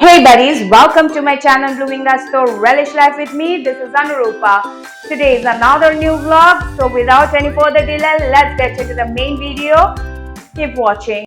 Hey buddies, welcome to my channel Blooming the Store Relish Life with me. This is Anurupa. Today is another new vlog. So without any further delay, let's get into the main video. Keep watching.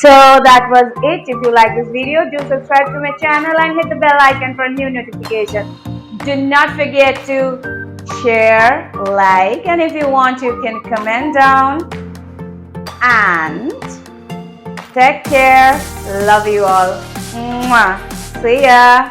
So that was it. If you like this video, do subscribe to my channel and hit the bell icon for new notifications. Do not forget to share, like, and if you want, you can comment down. And take care. Love you all. Mwah. See ya.